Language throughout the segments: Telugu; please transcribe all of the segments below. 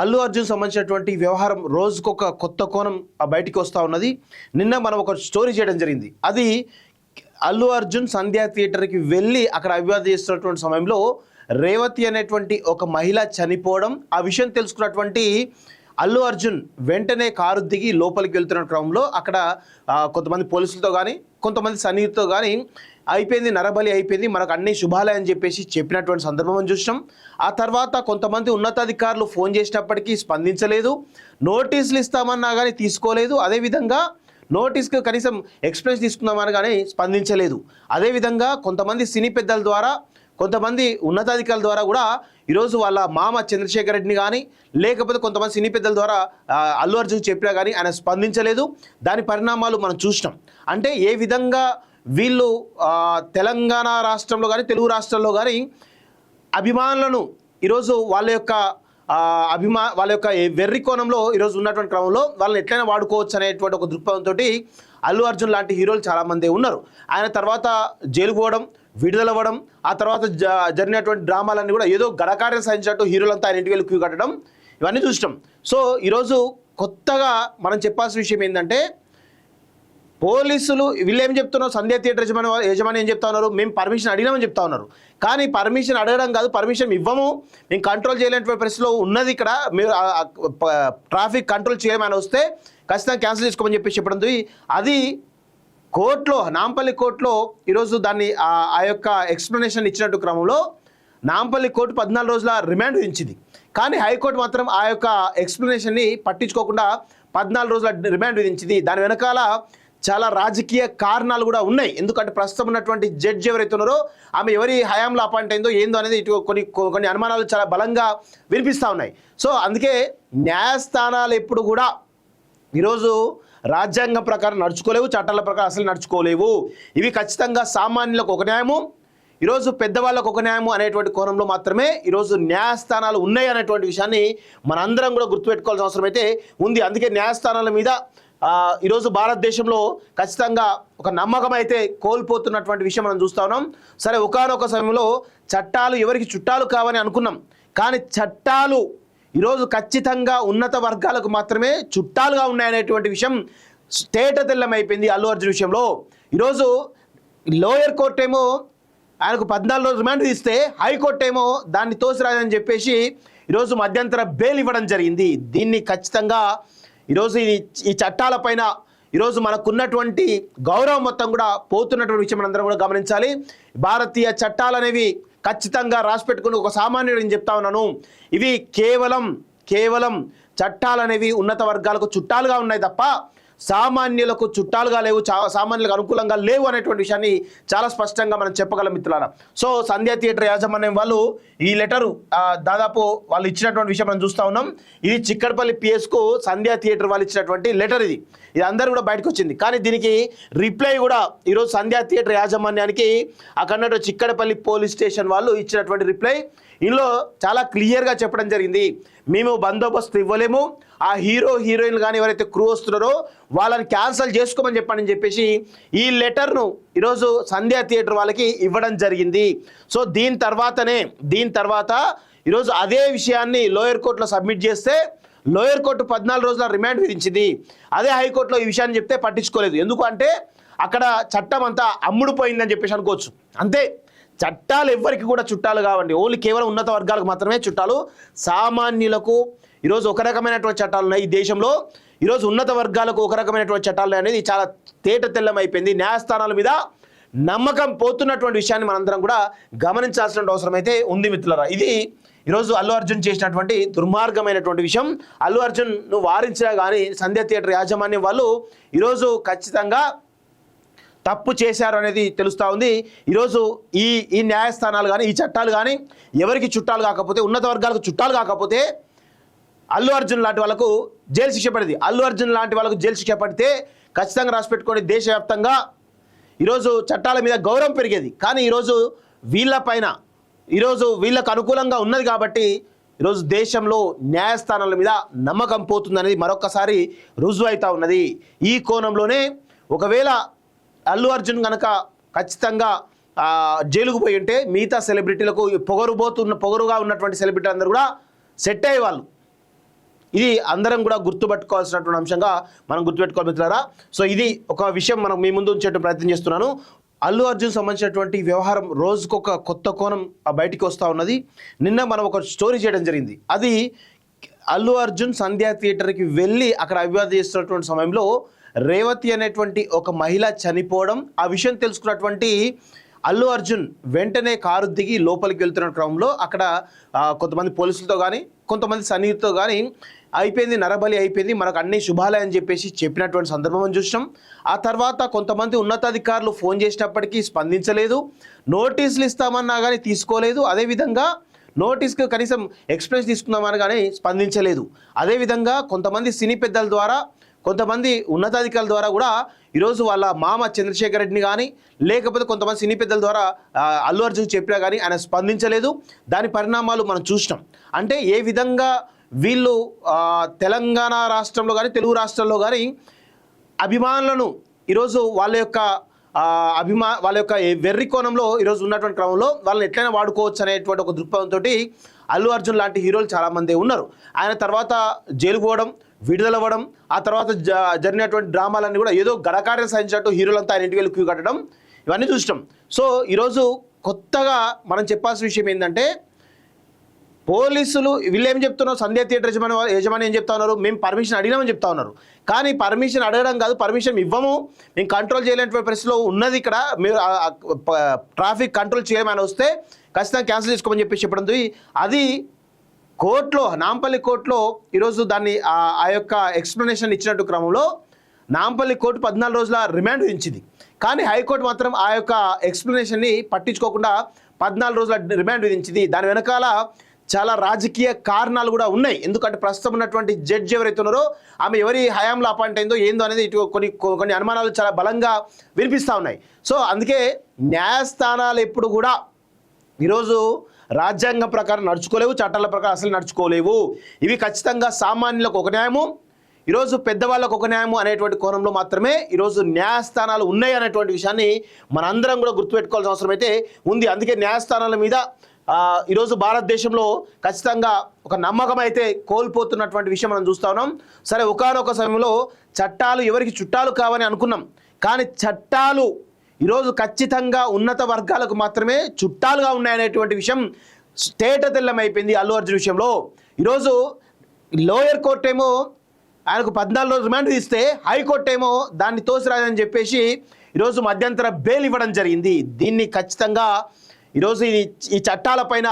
అల్లు అర్జున్ సంబంధించినటువంటి వ్యవహారం రోజుకొక కొత్త కోణం బయటికి వస్తూ ఉన్నది. నిన్న మనం ఒక స్టోరీ చేయడం జరిగింది. అది అల్లు అర్జున్ సంధ్యా థియేటర్కి వెళ్ళి అక్కడ అభివాదం చేస్తున్నటువంటి సమయంలో రేవతి అనేటువంటి ఒక మహిళ చనిపోవడం, ఆ విషయం తెలుసుకున్నటువంటి అల్లు అర్జున్ వెంటనే కారు దిగి లోపలికి వెళ్తున్న క్రమంలో అక్కడ కొంతమంది పోలీసులతో కానీ కొంతమంది సన్నిహితులతో కానీ అయిపోయింది, నరబలి అయిపోయింది, మనకు అన్ని శుభాలే అని చెప్పేసి చెప్పినటువంటి సందర్భం చూసినాం. ఆ తర్వాత కొంతమంది ఉన్నతాధికారులు ఫోన్ చేసినప్పటికీ స్పందించలేదు, నోటీసులు ఇస్తామన్నా కానీ తీసుకోలేదు, అదేవిధంగా నోటీస్కి కనీసం ఎక్స్ప్రెస్ తీసుకుందామని కానీ స్పందించలేదు. అదేవిధంగా కొంతమంది సినీ పెద్దల ద్వారా కొంతమంది ఉన్నతాధికారుల ద్వారా కూడా ఈరోజు వాళ్ళ మామ చంద్రశేఖర్ రెడ్డిని కానీ లేకపోతే కొంతమంది సినీ పెద్దల ద్వారా అల్లు అర్జున్ చెప్పినా కానీ ఆయన స్పందించలేదు. దాని పరిణామాలు మనం చూసినాం. అంటే ఏ విధంగా వీళ్ళు తెలంగాణ రాష్ట్రంలో కానీ తెలుగు రాష్ట్రాల్లో కానీ అభిమానులను ఈరోజు వాళ్ళ యొక్క వెర్రి కోణంలో ఈరోజు ఉన్నటువంటి క్రమంలో వాళ్ళని ఎట్లయినా వాడుకోవచ్చు అనేటువంటి ఒక దృక్పథంతో అల్లు అర్జున్ లాంటి హీరోలు చాలామంది ఉన్నారు. ఆయన తర్వాత జైలు పోవడం, విడుదలవ్వడం, ఆ తర్వాత జరిగినటువంటి డ్రామాలన్నీ కూడా ఏదో గడకార్యం సాధించినట్టు హీరోలంతా ఆయన ఇంటికి వెళ్ళి క్యూ కట్టడం, ఇవన్నీ చూసినాం. సో ఈరోజు కొత్తగా మనం చెప్పాల్సిన విషయం ఏంటంటే, పోలీసులు వీళ్ళు ఏం చెప్తున్నారు, సంధ్యా థియేటర్ యజమాని ఏం చెప్తా ఉన్నారు, మేము పర్మిషన్ అడిగినామని చెప్తా ఉన్నారు. కానీ పర్మిషన్ అడగడం కాదు, పర్మిషన్ ఇవ్వము, మేము కంట్రోల్ చేయలేనటువంటి పరిస్థితిలో ఉన్నది. ఇక్కడ మీరు ట్రాఫిక్ కంట్రోల్ చేయమని వస్తే ఖచ్చితంగా క్యాన్సిల్ చేసుకోమని చెప్పేసి చెప్పడం, అది కోర్టులో నాంపల్లి కోర్టులో ఈరోజు దాన్ని ఆ యొక్క ఎక్స్ప్లెనేషన్ ఇచ్చినట్టు క్రమంలో నాంపల్లి కోర్టు 14 రోజుల రిమాండ్ విధించింది. కానీ హైకోర్టు మాత్రం ఆ యొక్క ఎక్స్ప్లెనేషన్ని పట్టించుకోకుండా 14 రోజుల రిమాండ్ విధించింది. దాని వెనకాల చాలా రాజకీయ కారణాలు కూడా ఉన్నాయి. ఎందుకంటే ప్రస్తుతం ఉన్నటువంటి జడ్జి ఎవరైతే ఉన్నారో ఆమె ఎవరి హయాంలో అపాయింట్ అయిందో ఏందో అనేది ఇటు కొన్ని అనుమానాలు చాలా బలంగా వినిపిస్తూ ఉన్నాయి. సో అందుకే న్యాయస్థానాలు ఎప్పుడు కూడా ఈరోజు రాజ్యాంగం ప్రకారం నడుచుకోలేవు, చట్టాల ప్రకారం అసలు నడుచుకోలేవు. ఇవి ఖచ్చితంగా సామాన్యులకు ఒక న్యాయము, ఈరోజు పెద్దవాళ్ళకు ఒక న్యాయము అనేటువంటి కోణంలో మాత్రమే ఈరోజు న్యాయస్థానాలు ఉన్నాయి అనేటువంటి విషయాన్ని మనందరం కూడా గుర్తుపెట్టుకోవాల్సిన అవసరం అయితే ఉంది. అందుకే న్యాయస్థానాల మీద ఈరోజు భారతదేశంలో ఖచ్చితంగా ఒక నమ్మకం అయితే కోల్పోతున్నటువంటి విషయం మనం చూస్తూ ఉన్నాం. సరే, ఒకానొక సమయంలో చట్టాలు ఎవరికి చుట్టాలు కావని అనుకున్నాం, కానీ చట్టాలు ఈరోజు ఖచ్చితంగా ఉన్నత వర్గాలకు మాత్రమే చుట్టాలుగా ఉన్నాయనేటువంటి విషయం తేటతెల్లమైపోయింది అల్లు అర్జున్ విషయంలో. ఈరోజు లోయర్ కోర్టు ఏమో ఆయనకు 14 రోజులు రిమాండ్ ఇస్తే హైకోర్టు ఏమో దాన్ని తోసిరాదని చెప్పేసి ఈరోజు మధ్యంతర బెయిల్ ఇవ్వడం జరిగింది. దీన్ని ఖచ్చితంగా ఈరోజు ఈ చట్టాలపైన ఈరోజు మనకున్నటువంటి గౌరవం మొత్తం కూడా పోతున్నటువంటి విషయం మనందరం కూడా గమనించాలి. భారతీయ చట్టాలు అనేవి ఖచ్చితంగా రాసిపెట్టుకుని ఒక సామాన్యుడు నేను చెప్తా ఉన్నాను, ఇవి కేవలం చట్టాలు అనేవి ఉన్నత వర్గాలకు చుట్టాలుగా ఉన్నాయి తప్ప సామాన్యులకు చుట్టాలుగా లేవు, సామాన్యులకు అనుకూలంగా లేవు అనేటువంటి విషయాన్ని చాలా స్పష్టంగా మనం చెప్పగలం మిత్రులారా. సో సంధ్యా థియేటర్ యాజమాన్యం వాళ్ళు ఈ లెటరు దాదాపు వాళ్ళు ఇచ్చినటువంటి విషయం మనం చూస్తూ ఉన్నాం. ఇది చిక్కడపల్లి పిఎస్కు సంధ్యా థియేటర్ వాళ్ళు ఇచ్చినటువంటి లెటర్. ఇది అందరూ కూడా బయటకు వచ్చింది. కానీ దీనికి రిప్లై కూడా ఈరోజు సంధ్యా థియేటర్ యాజమాన్యానికి అక్కడ చిక్కడపల్లి పోలీస్ స్టేషన్ వాళ్ళు ఇచ్చినటువంటి రిప్లై, ఇందులో చాలా క్లియర్గా చెప్పడం జరిగింది. మేము బందోబస్తు ఇవ్వలేము, ఆ హీరోయిన్లు కానీ ఎవరైతే క్రూ వస్తున్నారో వాళ్ళని క్యాన్సిల్ చేసుకోమని చెప్పేసి ఈ లెటర్ను ఈరోజు సంధ్యా థియేటర్ వాళ్ళకి ఇవ్వడం జరిగింది. సో దీని తర్వాత ఈరోజు అదే విషయాన్ని లోయర్ కోర్టులో సబ్మిట్ చేస్తే లోయర్ కోర్టు 14 రోజుల రిమాండ్ విధించింది. అదే హైకోర్టులో ఈ విషయాన్ని చెప్తే పట్టించుకోలేదు. ఎందుకంటే అక్కడ చట్టం అంతా అమ్ముడుపోయిందని చెప్పేసి అనుకోవచ్చు. అంతే, చట్టాలు ఎవరికి కూడా చుట్టాలు కావండి, ఓన్లీ కేవలం ఉన్నత వర్గాలకు మాత్రమే చుట్టాలు. సామాన్యులకు ఈరోజు ఒక రకమైనటువంటి చట్టాలు ఉన్నాయి ఈ దేశంలో. ఈరోజు ఉన్నత వర్గాలకు ఒక రకమైనటువంటి చట్టాలు అనేది చాలా తేటతెల్లం అయిపోయింది. న్యాయస్థానాల మీద నమ్మకం పోతున్నటువంటి విషయాన్ని మనందరం కూడా గమనించాల్సిన అవసరం అయితే ఉంది మిత్రులారా. ఇది ఈరోజు అల్లు అర్జున్ చేసినటువంటి దుర్మార్గమైనటువంటి విషయం. అల్లు అర్జున్ను వారించినా కానీ సంధ్యా థియేటర్ యాజమాన్యం వాళ్ళు ఈరోజు ఖచ్చితంగా తప్పు చేశారు అనేది తెలుస్తూ ఉంది. ఈరోజు ఈ న్యాయస్థానాలు కానీ ఈ చట్టాలు కానీ ఎవరికి చుట్టాలు కాకపోతే, ఉన్నత వర్గాలకు చుట్టాలు కాకపోతే అల్లు అర్జున్ లాంటి వాళ్ళకు జైలు శిక్ష పడింది. అల్లు అర్జున్ లాంటి వాళ్ళకు జైలు శిక్ష పడితే ఖచ్చితంగా రాసిపెట్టుకొని దేశవ్యాప్తంగా ఈరోజు చట్టాల మీద గౌరవం పెరిగేది. కానీ ఈరోజు వీళ్ళకు అనుకూలంగా ఉన్నది కాబట్టి ఈరోజు దేశంలో న్యాయస్థానాల మీద నమ్మకం పోతుందనేది మరొకసారి రుజువు అవుతూ ఉన్నది. ఈ కోణంలోనే ఒకవేళ అల్లు అర్జున్ కనుక ఖచ్చితంగా జైలుకు పోయి ఉంటే మిగతా సెలబ్రిటీలకు పొగరుగా ఉన్నటువంటి సెలబ్రిటీ అందరూ కూడా సెట్ అయ్యేవాళ్ళు. ఇది అందరం కూడా గుర్తుపెట్టుకోవాల్సినటువంటి అంశంగా మనం గుర్తుపెట్టుకోవాలి మిత్రులారా. సో ఇది ఒక విషయం మనం మీ ముందు ఉంచే ప్రయత్నం చేస్తున్నాను. అల్లు అర్జున్ సంబంధించినటువంటి వ్యవహారం రోజుకొక కొత్త కోణం బయటికి వస్తూ ఉన్నది. నిన్న మనం ఒక స్టోరీ చేయడం జరిగింది. అది అల్లు అర్జున్ సంధ్యా థియేటర్కి వెళ్ళి అక్కడ అభివాదం చేస్తున్నటువంటి సమయంలో రేవతి అనేటువంటి ఒక మహిళ చనిపోవడం, ఆ విషయం తెలుసుకున్నటువంటి అల్లు అర్జున్ వెంటనే కారు దిగి లోపలికి వెళ్తున్న క్రమంలో అక్కడ కొంతమంది పోలీసులతో కానీ కొంతమంది సన్నిహితులతో కానీ అయిపోయింది, నరబలి అయిపోయింది, మనకు అన్ని శుభాలే అని చెప్పేసి చెప్పినటువంటి సందర్భం చూసినాం. ఆ తర్వాత కొంతమంది ఉన్నతాధికారులు ఫోన్ చేసినప్పటికీ స్పందించలేదు, నోటీసులు ఇస్తామన్నా కానీ తీసుకోలేదు, అదేవిధంగా నోటీస్కి కనీసం ఎక్స్ప్రెస్ తీసుకుందామని కానీ స్పందించలేదు. అదేవిధంగా కొంతమంది సినీ పెద్దల ద్వారా, కొంతమంది ఉన్నతాధికారుల ద్వారా కూడా ఈరోజు వాళ్ళ మామ చంద్రశేఖర్ రెడ్డిని కానీ లేకపోతే కొంతమంది సినీ పెద్దల ద్వారా అల్లు అర్జున్ చెప్పినా కానీ ఆయన స్పందించలేదు. దాని పరిణామాలు మనం చూసినాం. అంటే ఏ విధంగా వీళ్ళు తెలంగాణ రాష్ట్రంలో కానీ తెలుగు రాష్ట్రాల్లో కానీ అభిమానులను ఈరోజు వాళ్ళ యొక్క వెర్రి కోణంలో ఈరోజు ఉన్నటువంటి క్రమంలో వాళ్ళని ఎట్లయినా వాడుకోవచ్చు అనేటువంటి ఒక దృక్పథంతో అల్లు అర్జున్ లాంటి హీరోలు చాలామంది ఉన్నారు. ఆయన తర్వాత జైలు పోవడం, విడుదలవ్వడం, ఆ తర్వాత జరిగినటువంటి డ్రామాలన్నీ కూడా ఏదో గడకార్యం సాధించినట్టు హీరోలంతా ఆయన ఇంటికి వెళ్ళి క్యూ కట్టడం, ఇవన్నీ చూసినాం. సో ఈరోజు కొత్తగా మనం చెప్పాల్సిన విషయం ఏంటంటే, పోలీసులు వీళ్ళు ఏం చెప్తున్నారు, సంధ్యా థియేటర్ యజమాని ఏం చెప్తా ఉన్నారు, మేము పర్మిషన్ అడిగినామని చెప్తా ఉన్నారు. కానీ పర్మిషన్ అడగడం కాదు, పర్మిషన్ ఇవ్వము, మేము కంట్రోల్ చేయలేనటువంటి పరిస్థితిలో ఉన్నది. ఇక్కడ మీరు ట్రాఫిక్ కంట్రోల్ చేయమని వస్తే ఖచ్చితంగా క్యాన్సిల్ చేసుకోమని చెప్పి చెప్పడం, అది కోర్టులో, నాంపల్లి కోర్టులో ఈరోజు దాన్ని ఆ యొక్క ఎక్స్ప్లెనేషన్ ఇచ్చినట్టు క్రమంలో నాంపల్లి కోర్టు 14 రోజుల రిమాండ్ విధించింది. కానీ హైకోర్టు మాత్రం ఆ యొక్క ఎక్స్ప్లెనేషన్ని పట్టించుకోకుండా 14 రోజుల రిమాండ్ విధించింది. దాని వెనకాల చాలా రాజకీయ కారణాలు కూడా ఉన్నాయి. ఎందుకంటే ప్రస్తుతం ఉన్నటువంటి జడ్జి ఎవరైతే ఉన్నారో ఆమె ఎవరి హయాంలో అపాయింట్ అయిందో ఏందో అనేది ఇటు కొన్ని అనుమానాలు చాలా బలంగా వినిపిస్తూ ఉన్నాయి. సో అందుకే న్యాయస్థానాలు ఎప్పుడు కూడా ఈరోజు రాజ్యాంగం ప్రకారం నడుచుకోలేవు, చట్టాల ప్రకారం అసలు నడుచుకోలేవు. ఇవి ఖచ్చితంగా సామాన్యులకు ఒక న్యాయము, ఈరోజు పెద్దవాళ్ళకు ఒక న్యాయము అనేటువంటి కోణంలో మాత్రమే ఈరోజు న్యాయస్థానాలు ఉన్నాయి అనేటువంటి విషయాన్ని మనందరం కూడా గుర్తుపెట్టుకోవాల్సిన అవసరం అయితే ఉంది. అందుకే న్యాయస్థానాల మీద ఈరోజు భారతదేశంలో ఖచ్చితంగా ఒక నమ్మకం అయితే కోల్పోతున్నటువంటి విషయం మనం చూస్తూ ఉన్నాం. సరే, ఒకానొక సమయంలో చట్టాలు ఎవరికి చుట్టాలు కావని అనుకున్నాం, కానీ చట్టాలు ఈరోజు ఖచ్చితంగా ఉన్నత వర్గాలకు మాత్రమే చుట్టాలుగా ఉన్నాయనేటువంటి విషయం తేటతెల్లమైపోయింది అల్లు అర్జున్ విషయంలో. ఈరోజు లోయర్ కోర్టు ఏమో ఆయనకు 14 రోజులు రిమాండ్ ఇస్తే హైకోర్టు ఏమో దాన్ని తోసిరాదని చెప్పేసి ఈరోజు మధ్యంతర బెయిల్ ఇవ్వడం జరిగింది. దీన్ని ఖచ్చితంగా ఈరోజు ఈ చట్టాలపైన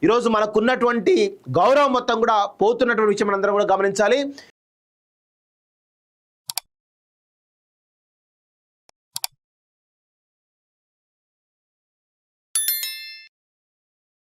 ఈరోజు మనకున్నటువంటి గౌరవం మొత్తం కూడా పోతున్నటువంటి విషయం మనందరం కూడా గమనించాలి.